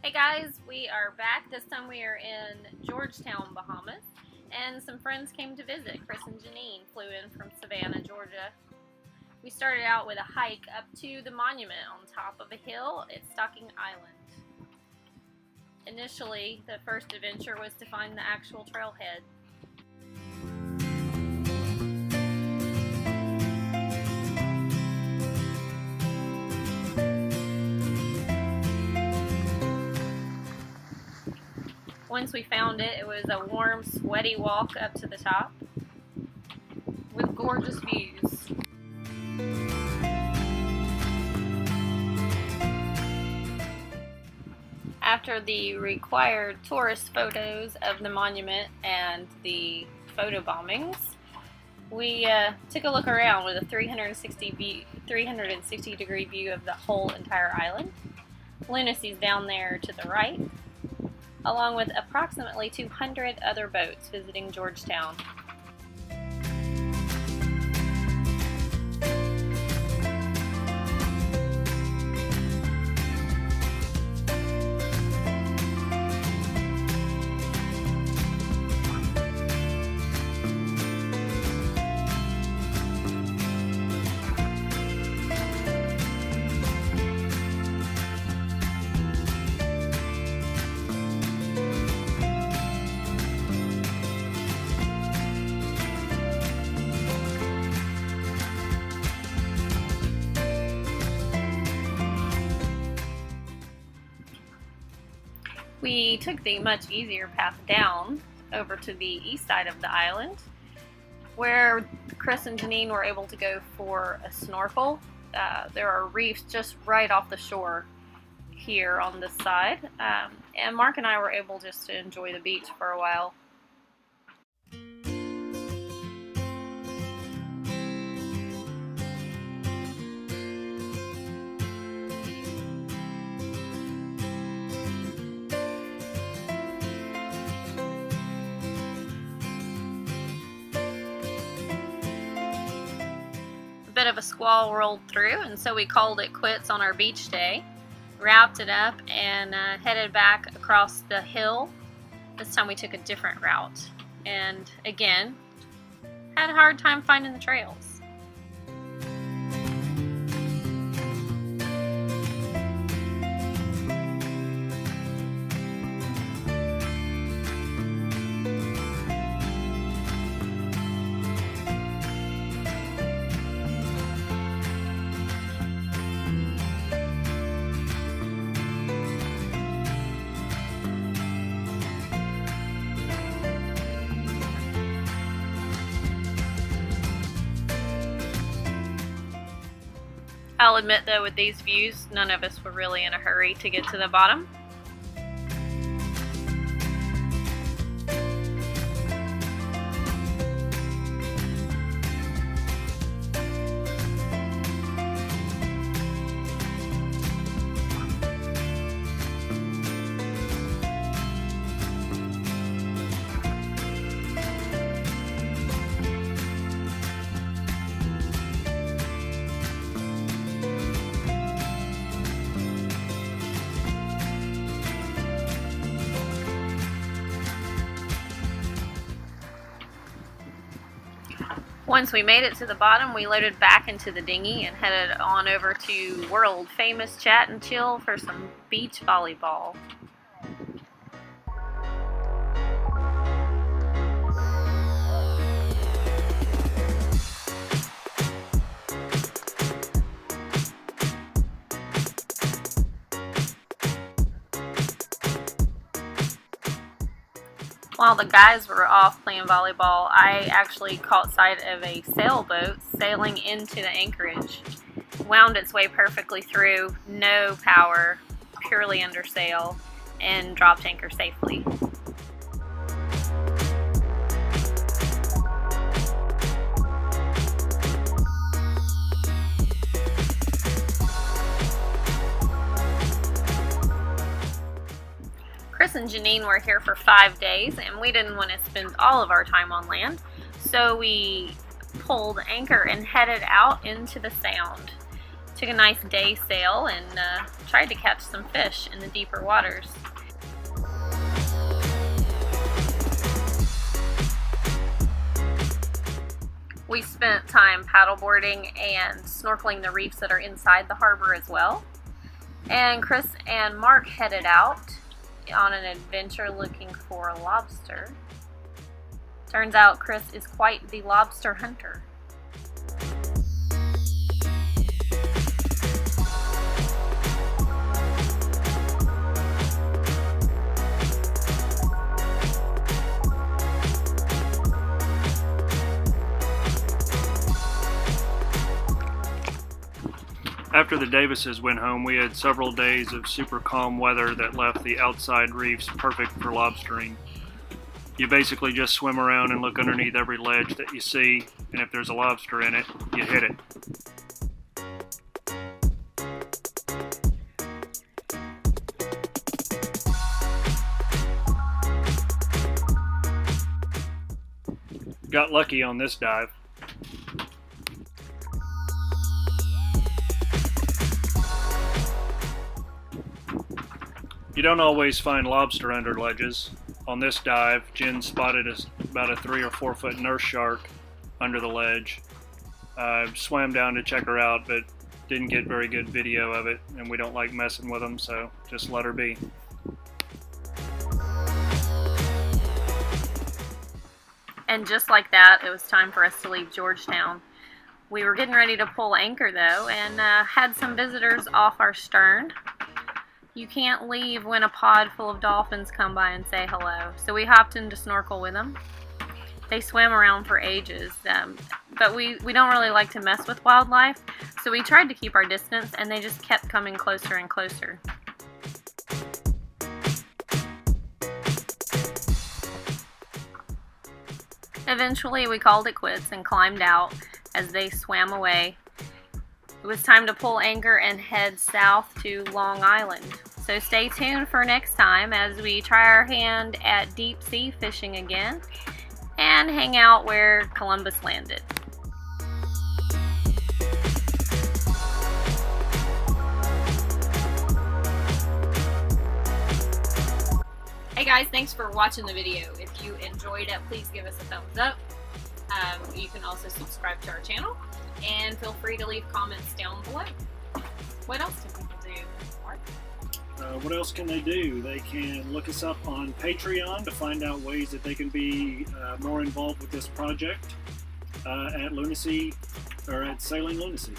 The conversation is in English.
Hey guys, we are back. This time we are in Georgetown, Bahamas, and some friends came to visit. Chris and Janine flew in from Savannah, Georgia. We started out with a hike up to the monument on top of a hill at Stocking Island. Initially, the first adventure was to find the actual trailhead. Once we found it, it was a warm, sweaty walk up to the top with gorgeous views. After the required tourist photos of the monument and the photo bombings, we took a look around with a 360 degree view of the whole entire island. LunaSea is down there to the right, along with approximately 200 other boats visiting Georgetown. We took the much easier path down over to the east side of the island, where Chris and Janine were able to go for a snorkel. There are reefs just right off the shore here on this side, and Mark and I were able just to enjoy the beach for a while. A bit of a squall rolled through, and so we called it quits on our beach day, wrapped it up, and headed back across the hill. This time we took a different route, and again, had a hard time finding the trails. I'll admit though, with these views, none of us were really in a hurry to get to the bottom. Once we made it to the bottom, we loaded back into the dinghy and headed on over to world famous Chat and Chill for some beach volleyball. While the guys were off playing volleyball, I actually caught sight of a sailboat sailing into the anchorage. Wound its way perfectly through, no power, purely under sail, and dropped anchor safely. Chris and Janine were here for 5 days, and we didn't want to spend all of our time on land, so we pulled anchor and headed out into the Sound Took a nice day sail and tried to catch some fish in the deeper waters. We spent time paddleboarding and snorkeling the reefs that are inside the harbor as well. And Chris and Mark headed out on an adventure looking for a lobster. Turns out Chris is quite the lobster hunter. After the Davises went home, we had several days of super calm weather that left the outside reefs perfect for lobstering. You basically just swim around and look underneath every ledge that you see, and if there's a lobster in it, you hit it. Got lucky on this dive. You don't always find lobster under ledges. On this dive, Jen spotted about a 3 or 4 foot nurse shark under the ledge. Swam down to check her out, but didn't get very good video of it, and we don't like messing with them, so just let her be. And just like that, it was time for us to leave Georgetown. We were getting ready to pull anchor though, and had some visitors off our stern. You can't leave when a pod full of dolphins come by and say hello. So we hopped in to snorkel with them. They swam around for ages, but we don't really like to mess with wildlife, so we tried to keep our distance, and they just kept coming closer and closer. Eventually we called it quits and climbed out as they swam away. It was time to pull anchor and head south to Long Island. So stay tuned for next time as we try our hand at deep sea fishing again and hang out where Columbus landed. Hey guys, thanks for watching the video. If you enjoyed it, please give us a thumbs up. You can also subscribe to our channel and feel free to leave comments down below. What else can people do, Mark? What else can they do? They can look us up on Patreon to find out ways that they can be more involved with this project at LunaSea or at Sailing LunaSea.